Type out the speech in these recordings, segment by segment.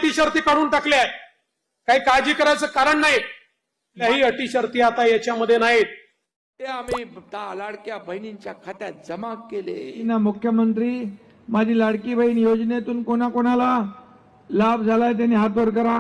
अटी शर्ती काढून टाकल्या आहेत. काही काळजी करायचं कारण नाही. काही अटी शर्ती आता याच्यामध्ये नाहीत. ते आम्ही लाडक्या बहिणींच्या खात्यात जमा केले. मुख्यमंत्री माझी लाडकी बहीण योजनेतून कोणाकोणाला लाभ झालाय त्यांनी हात वर करा.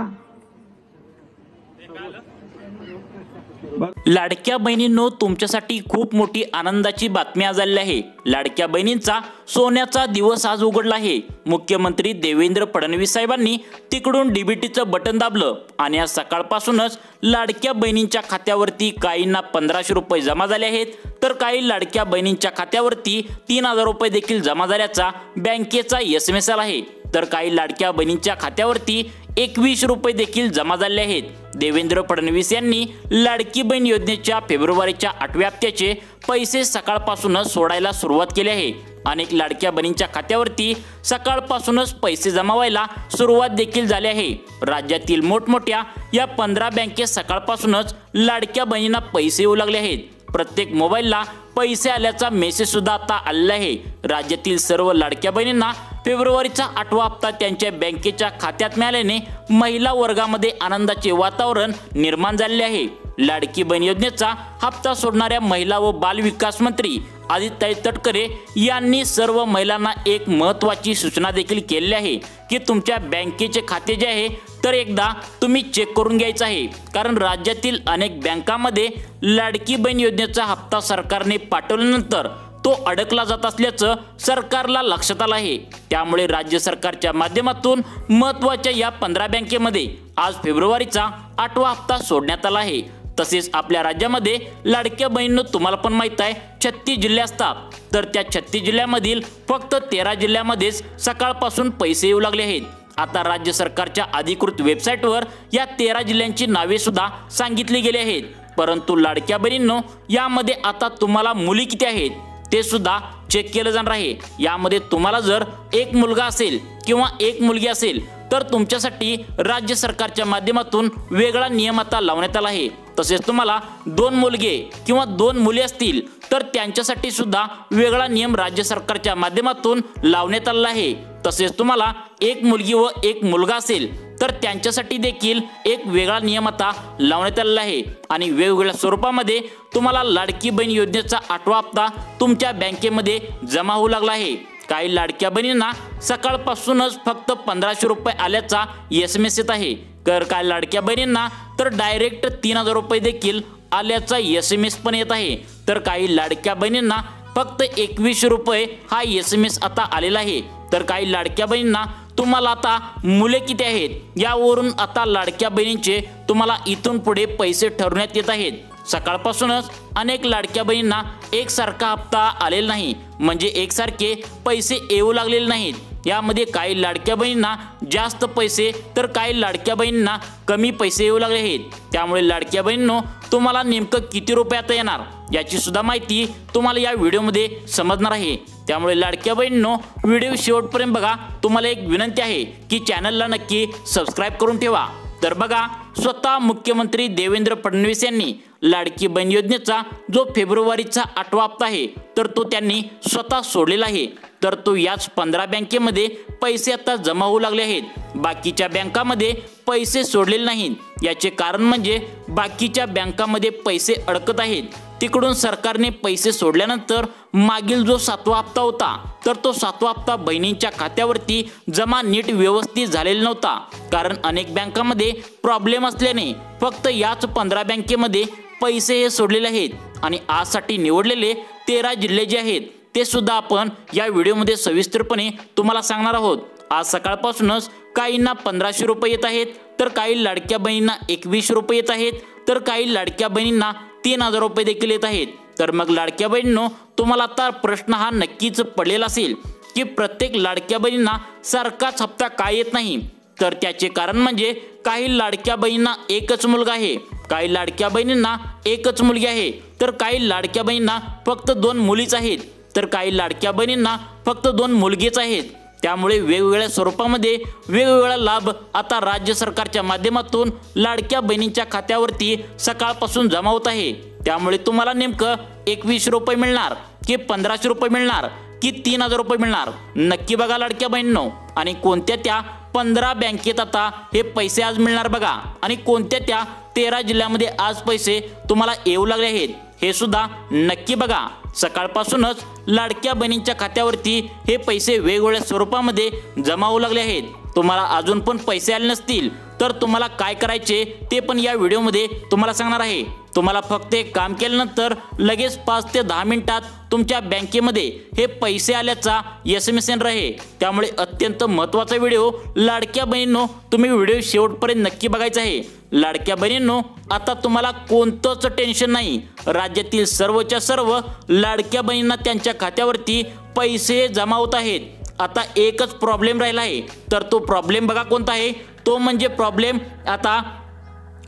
लाडक्या बहिणींनो, तुमच्यासाठी खूप मोठी आनंदाची बातमी आज आली आहे. लाडक्या बहिणींचा सोन्याचा दिवस आज उघडला आहे. मुख्यमंत्री देवेंद्र फडणवीस साहेबांनी तिकडून डीबीटीचं बटन दाबलं आणि आज सकाळपासूनच लाडक्या बहिणींच्या खात्यावरती काहींना 1500 रुपये जमा झाले आहेत, तर काही लाडक्या बहिणींच्या खात्यावरती 3000 रुपये देखील जमा झाल्याचा बँकेचा SMS आला आहे. तर काही लाडक्या बहिणींच्या खात्यावरती 21 रुपये देखील जमा झाले आहेत. देवेंद्र फडणवीस यांनी लाडकी बहीण योजनेच्या फेब्रुवारीच्या 8व्या हप्त्याचे पैसे सकाळपासूनच सोडायला सुरुवात केली आहे. अनेक लाडक्या बहिणींच्या खात्यावरती सकाळपासूनच पैसे जमा व्हायला सुरुवात देखील झाली आहे. राज्यातील मोठमोठ्या या 15 बँकेत सकाळपासूनच लाडक्या बहिणींना पैसे येऊ लागले आहेत. प्रत्येक मोबाईलला पैसे आल्याचा मेसेज सुद्धा आता आलेला आहे. राज्यातील सर्व लाडक्या बहिणींना फेब्रुवारीचा 8वा हप्ता त्यांच्या बँकेच्या खात्यात मिळाल्याने महिला वर्गामध्ये आनंदाचे वातावरण निर्माण झाले आहे. लाडकी बहीण योजनेचा हप्ता सोडणाऱ्या महिला व बाल विकास मंत्री आदित्यताई तटकरे यांनी सर्व महिलांना एक महत्त्वाची सूचना देखील केली आहे की तुमच्या बँकेचे खाते जे आहे तर एकदा तुम्ही चेक करून घ्यायचं आहे. कारण राज्यातील अनेक बँकांमध्ये लाडकी बहीण योजनेचा हप्ता सरकारने पाठवल्यानंतर तो अडकला जात असल्याचं सरकारला लक्षात आलं आहे. त्यामुळे राज्य सरकारच्या माध्यमातून महत्त्वाच्या या 15 बँकेमध्ये आज फेब्रुवारीचा 8वा हप्ता सोडण्यात आला आहे. तसेच आपल्या राज्यामध्ये लाडक्या बहिणींनो, तुम्हाला पण माहित आहे 36 जिल्हे असतात, तर त्या 36 जिल्ह्यामधील फक्त 13 जिल्ह्यामध्येच सकाळपासून पैसे येऊ लागले आहेत. आता राज्य सरकारच्या अधिकृत वेबसाईटवर या 13 जिल्ह्यांची नावे सुद्धा सांगितली गेली आहेत. परंतु लाडक्या बहिणींनो, यामध्ये आता तुम्हाला मुली किती आहेत ते सुद्धा चेक केलं जाणार आहे. यामध्ये तुम्हाला जर एक मुलगा असेल किंवा एक मुलगी असेल तर तुमच्यासाठी राज्य सरकारच्या माध्यमातून वेगळा नियम आता लावण्यात आला आहे. तसेच तुम्हाला 2 मुलगे किंवा 2 मुली असतील तर त्यांच्यासाठी सुद्धा वेगळा नियम राज्य सरकारच्या माध्यमातून लावण्यात आला आहे. तसेच तुम्हाला एक मुलगी व एक मुलगा असेल तर त्यांच्यासाठी देखील एक वेगळा नियम आता लावण्यात आलेला आहे. आणि वेगवेगळ्या स्वरूपामध्ये तुम्हाला लाडकी बहीण योजनेचा 8वा हप्ता तुमच्या बँकेमध्ये जमा होऊ लागला आहे. काही लाडक्या बहिणींना सकाळपासूनच फक्त 1500 रुपये आल्याचा SMS येत आहे, तर काही लाडक्या बहिणींना तर डायरेक्ट 3000 रुपये देखील आल्याचा SMS पण येत आहे. तर काही लाडक्या बहिणींना फक्त 21 रुपये हा SMS आता आलेला आहे. तर काही लाडक्या बहिणींना तुम्हाला आता मुले किती आहेत यावरून आता लाडक्या बहिणींचे तुम्हाला इथून पुढे पैसे ठरवण्यात येत आहेत. सकाळपासूनच अनेक लाडक्या बहिणींना एकसारखा हप्ता आलेला नाही, म्हणजे एकसारखे पैसे येऊ लागलेले नाहीत. यामध्ये काही लाडक्या बहिणींना जास्त पैसे तर काही लाडक्या बहिणींना कमी पैसे येऊ लागले आहेत. त्यामुळे लाडक्या बहिणींनो, तुम्हाला नेमकं किती रुपये आता येणार याची सुद्धा माहिती तुम्हाला या व्हिडिओमध्ये समजणार आहे. त्यामुळे लाडक्या बहिणींनो, व्हिडिओ शेवटपर्यंत बघा. तुम्हाला एक विनंती आहे की चॅनलला नक्की सबस्क्राईब करून ठेवा. तर बघा, स्वतः मुख्यमंत्री देवेंद्र फडणवीस यांनी लाडकी बहीण योजनेचा जो फेब्रुवारीचा 8वा हप्ता आहे तर तो त्यांनी स्वतः सोडलेला आहे. तर तो याच 15 बँकेमध्ये पैसे आता जमा होऊ लागले आहेत. बाकीच्या बँकामध्ये पैसे सोडलेले नाहीत. याचे कारण म्हणजे बाकीच्या बँकामध्ये पैसे अडकत आहेत. तिकडून सरकारने पैसे सोडल्यानंतर मागील जो 7वा हप्ता होता तर तो 7वा हप्ता बहिणींच्या खात्यावरती जमा नीट व्यवस्थित झालेला नव्हता. कारण अनेक बँकांमध्ये प्रॉब्लेम असल्याने फक्त याच 15 बँकेमध्ये पैसे हे सोडलेले आहेत. आणि आजसाठी निवडलेले 13 जिल्हे जे आहेत ते सुद्धा आपण या व्हिडिओमध्ये सविस्तरपणे तुम्हाला सांगणार आहोत. आज सकाळपासूनच काहींना 1500 रुपये येत आहेत, तर काही लाडक्या बहिणींना 21 रुपये येत आहेत, तर काही लाडक्या बहिणींना 3000 रुपये देखील येत आहेत. तर मग लाडक्या बहिणींनो, तुम्हाला आता प्रश्न हा नक्कीच पडलेला असेल की प्रत्येक लाडक्या बहिणींना सारखाच हप्ता काय येत नाही. तर त्याचे कारण म्हणजे काही लाडक्या बहिणींना एकच मुलगा आहे, काही लाडक्या बहिणींना एकच मुलगी आहे, तर काही लाडक्या बहिणींना फक्त 2 मुलीच आहेत, तर काही लाडक्या बहिणींना फक्त 2 मुलगेच आहेत. त्यामुळे वेगवेगळ्या स्वरूपामध्ये वेगवेगळा लाभ आता राज्य सरकारच्या माध्यमातून लाडक्या बहिणींच्या खात्यावरती सकाळपासून जमा होत आहे. त्यामुळे तुम्हाला नेमकं 21 रुपये मिळणार की 1500 रुपये मिळणार की 3000 रुपये मिळणार, नक्की बघा लाडक्या बहिणींनो. आणि कोणत्या त्या 15 बँकेत आता हे पैसे आज मिळणार बघा, आणि कोणत्या त्या 13 जिल्ह्यामध्ये आज पैसे तुम्हाला येऊ लागले आहेत हे सुद्धा नक्की बघा। सकाळपासूनच लाडक्या बहिणींच्या खात्यावरती हे पैसे वेगवेगळ्या स्वरूपामध्ये जमा होऊ लागले आहेत। तुम्हाला अजून पण पैसे आले नसतील तर तुम्हाला काय करायचे ते पण या व्हिडिओमध्ये तुम्हाला सांगणार आहे। तुम्हाला फक्त एक काम केल्यानंतर लगेच 5 ते 10 मिनिटात तुमच्या बँकेमध्ये हे पैसे आल्याचा SMS येणार आहे। त्यामुळे अत्यंत महत्त्वाचा व्हिडिओ लाडक्या बहिणींनो, तुम्ही व्हिडिओ शेवटपर्यंत नक्की बघायचा आहे। लाडक्या बहिणींनो, आता तुम्हाला कोणतंच टेन्शन नाही। राज्यातील सर्वच्या सर्व लाडक्या बहिणींना त्यांच्या खात्यावरती पैसे जमा होत आहेत। आता एकच प्रॉब्लेम राहिला आहे, तर तो प्रॉब्लेम बघा कोणता आहे, तो म्हणजे प्रॉब्लेम आता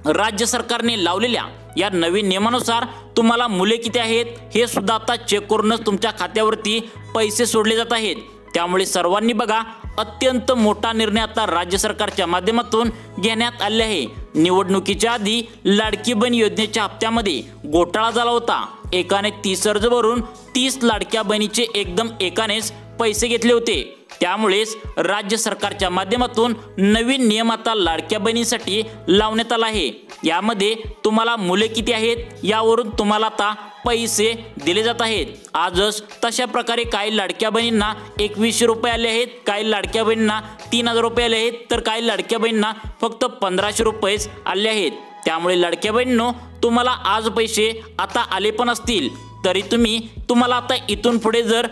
राज्य सरकारने लावलेल्या या नवीन नियमानुसार तुम्हाला मुले किती आहेत हे सुद्धा आता चेक करूनच तुमच्या खात्यावरती पैसे सोडले जात आहेत। त्यामुळे सर्वांनी बघा, अत्यंत मोठा निर्णय आता राज्य सरकारच्या माध्यमातून घेण्यात आले आहे। निवडणुकीच्या आधी लाडकी बहीण योजनेच्या हप्त्यामध्ये घोटाळा झाला होता। एकाने 30 अर्ज भरून 30 लाडक्या बहिणीचे एकदम एकानेच पैसे घेतले होते। त्यामुळेच राज्य सरकारच्या माध्यमातून नवीन नियम आता लाडक्या बहिणींसाठी लावण्यात आला आहे। यामध्ये तुम्हाला मुले किती आहेत यावरून तुम्हाला आता पैसे दिले जात आहेत। आजच तशा प्रकारे काही लाडक्या बहिणींना 2100 रुपये आले आहेत, काही लाडक्या बहिणींना 3000 रुपये आले आहेत, तर काही लाडक्या बहिणींना फक्त 1500 रुपयेच आले आहेत। त्यामुळे लाडक्या बहिणींनो, तुम्हाला आज पैसे आता आले पण असतील तरी तुम्हाला आता इथून पुढे जर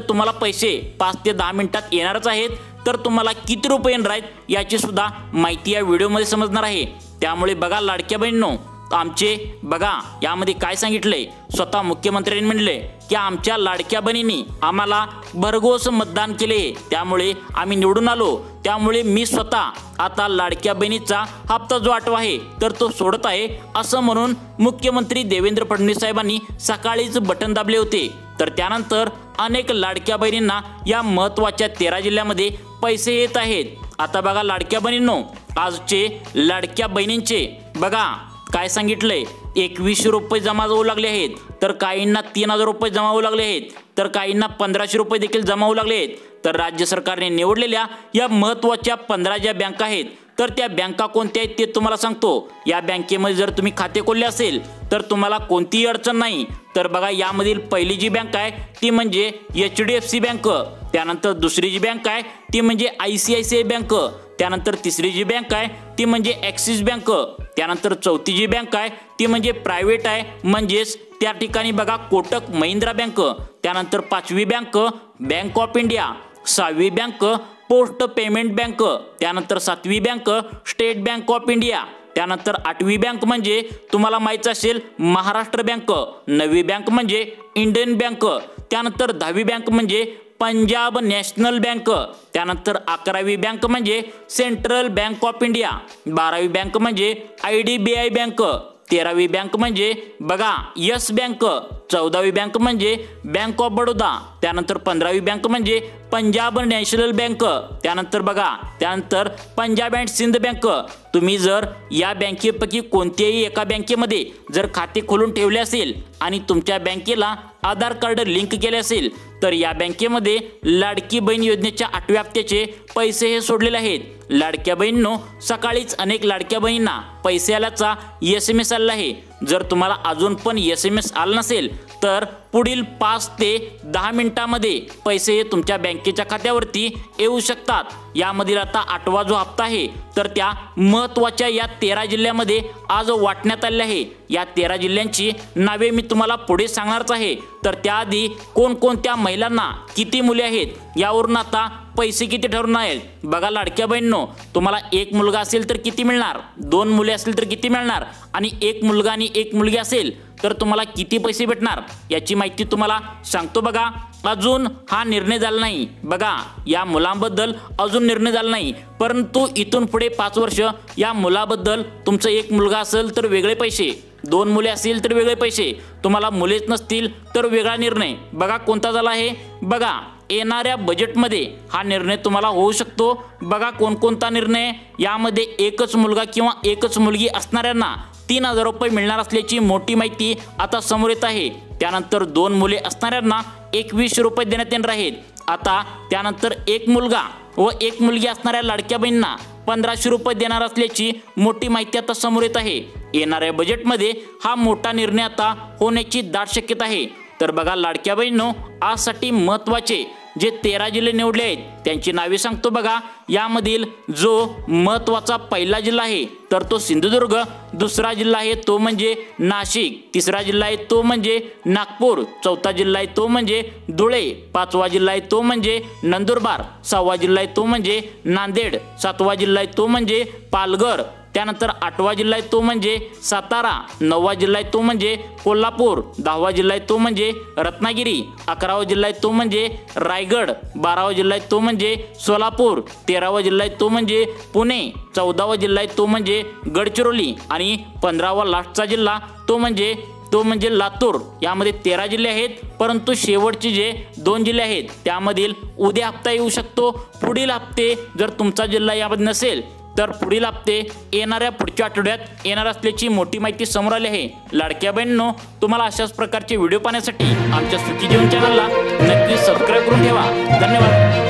तुम्हाला पैसे 5 ते 10 मिनिटात येणारच आहेत, तर तुम्हाला किती रुपये येणार आहेत याची सुद्धा माहिती या व्हिडिओमध्ये समजणार आहे। त्यामुळे बघा लाडक्या बहिणींनो, आमचे बघा यामध्ये काय सांगितलंय, स्वतः मुख्यमंत्र्यांनी म्हणले की आमच्या लाडक्या बहिणींनी आम्हाला भरघोस मतदान केले, त्यामुळे आम्ही निवडून आलो। त्यामुळे मी स्वतः आता लाडक्या बहिणीचा हप्ता जो 8वा आहे तर तो सोडत आहे, असं म्हणून मुख्यमंत्री देवेंद्र फडणवीस साहेबांनी सकाळीच बटन दाबले होते। तर त्यानंतर अनेक लाडक्या बहिणींना या महत्त्वाच्या 13 जिल्ह्यामध्ये पैसे येत आहेत। आता बघा लाडक्या बहिणींनो, आजचे लाडक्या बहिणींचे बघा काय सांगितलंय, 2100 रुपये जमा होऊ लागले आहेत, तर काहींना 3000 रुपये जमा होऊ लागले आहेत, तर काहींना 1500 रुपये देखील जमा होऊ लागले आहेत। तर राज्य सरकारने निवडलेल्या या महत्त्वाच्या 15 ज्या बँका आहेत, तर त्या बँका कोणत्या आहेत ते तुम्हाला सांगतो। या बँकेमध्ये जर तुम्ही खाते खोलले असेल तर तुम्हाला कोणतीही अडचण नाही। तर बघा यामधील पहिली जी बँक आहे ती म्हणजे HDFC बँक, त्यानंतर दुसरी जी बँक आहे ती म्हणजे ICICI बँक, त्यानंतर तिसरी जी बँक आहे ती म्हणजे ॲक्सिस बँक, त्यानंतर चौथी जी बँक आहे ती म्हणजे प्रायव्हेट आहे, म्हणजेच त्या ठिकाणी बघा कोटक महिंद्रा बँक, त्यानंतर 5वी बँक बँक ऑफ इंडिया, 6वी बँक पोस्ट पेमेंट बँक, त्यानंतर 7वी bank state bank of India, त्यानंतर 8वी बँक म्हणजे तुम्हाला माहिती असेल महाराष्ट्र बँक, 9वी बँक म्हणजे इंडियन बँक, त्यानंतर 10वी बँक म्हणजे पंजाब नॅशनल बँक, त्यानंतर 11वी बँक म्हणजे सेंट्रल बँक ऑफ इंडिया, 12वी बँक म्हणजे IDBI बँक, 13वी बँक म्हणजे बघा यस बँक, 14वी बँक म्हणजे बँक ऑफ बडोदा, त्यानंतर 15वी बँक म्हणजे पंजाब नॅशनल बँक, त्यानंतर पंजाब अँड सिंध बँक। तुम्ही जर या बँकेपैकी कोणत्याही एका बँकेमध्ये जर खाते खोलून ठेवले असेल आणि तुमच्या बँकेला आधार कार्ड लिंक केले असेल तर या बँकेमध्ये लाडकी बहीण योजनेच्या 8व्या हप्त्याचे पैसे हे सोडलेले आहेत। लाडक्या बहिणींनो, सकाळीच अनेक लाडक्या बहिणींना पैसे आल्याचा SMS आला आहे। जर तुम्हाला अजून पण SMS आला नसेल तर पुढील 5 ते 10 मिनिटांमध्ये पैसे हे तुमच्या बँकेच्या खात्यावरती येऊ शकतात। यामधील आता 8वा जो हप्ता आहे तर त्या महत्त्वाच्या या 13 जिल्ह्यामध्ये आज वाटण्यात आले आहे। या 13 जिल्ह्यांची नावे मी तुम्हाला पुढे सांगणारच आहे। तर त्याआधी कोणकोणत्या महिलांना किती मुले आहेत यावरून आता पैसे किती ठरवणार आहेत बघा लाडक्या बहिणींनो, तुम्हाला एक मुलगा असेल तर किती मिळणार, 2 मुले असतील तर किती मिळणार, आणि एक मुलगा आणि एक मुलगी असेल तर तुम्हाला किती पैसे भेटणार याची माहिती तुम्हाला सांगतो। बघा अजून हा निर्णय झाला नाही, बघा या मुलांबद्दल अजून निर्णय झाला नाही, परंतु इथून पुढे 5 वर्ष या मुलाबद्दल तुमचं एक मुलगा असेल तर वेगळे पैसे, 2 मुले असतील तर वेगळे पैसे, तुम्हाला मुलेच नसतील तर वेगळा निर्णय बघा कोणता झाला आहे। बघा येणाऱ्या बजेटमध्ये हा निर्णय तुम्हाला होऊ शकतो। बघा कोणकोणता निर्णय, यामध्ये एकच मुलगा किंवा एकच मुलगी असणाऱ्यांना 3000 रुपये मिळणार असल्याची मोठी माहिती आता समोर येत आहे। त्यानंतर 2 मुले असणाऱ्यांना 2100 रुपये देण्यात येणार आहेत। आता त्यानंतर एक मुलगा व एक मुलगी असणाऱ्या लाडक्या बहिणींना 1500 रुपये देणार असल्याची मोठी माहिती आता समोर येत आहे। येणाऱ्या बजेटमध्ये हा मोठा निर्णय आता होण्याची दाट शक्यता आहे। तर बघा लाडक्या बहिणींनो, आजसाठी महत्त्वाचे जे 13 जिल्हे निवडले आहेत त्यांची नावे सांगतो बघा। यामधील जो महत्त्वाचा पहिला जिल्हा आहे तर तो सिंधुदुर्ग, दुसरा जिल्हा आहे तो म्हणजे नाशिक, तिसरा जिल्हा आहे तो म्हणजे नागपूर, चौथा जिल्हा आहे तो म्हणजे धुळे, पाचवा जिल्हा आहे तो म्हणजे नंदुरबार, सहावा जिल्हा आहे तो म्हणजे नांदेड, सातवा जिल्हा आहे तो म्हणजे पालघर, त्यानंतर 8वा जिल्हा आहे तो म्हणजे सातारा, 9वा जिल्हा आहे तो म्हणजे कोल्हापूर, 10वा जिल्हा आहे तो म्हणजे रत्नागिरी, 11वा जिल्हा आहे तो म्हणजे रायगड, 12वा जिल्हा आहे तो म्हणजे सोलापूर, 13वा जिल्हा आहे तो म्हणजे पुणे, 14वा जिल्हा आहे तो म्हणजे गडचिरोली आणि 15वा लास्टचा जिल्हा तो म्हणजे लातूर। यामध्ये 13 जिल्हे आहेत, परंतु शेवटचे जे 2 जिल्हे आहेत त्यामधील उद्या हप्ता येऊ शकतो। पुढील हप्ते जर तुमचा जिल्हा यामध्ये नसेल तर पुढील हप्ते येणाऱ्या पुढच्या आठवड्यात येणार असल्याची मोठी माहिती समोर आली आहे। लाडक्या बहिणींनो, तुम्हाला अशाच प्रकारचे व्हिडिओ पाहण्यासाठी आमच्या सुखी जीवन चॅनलला नक्की सबस्क्राईब करून ठेवा। धन्यवाद।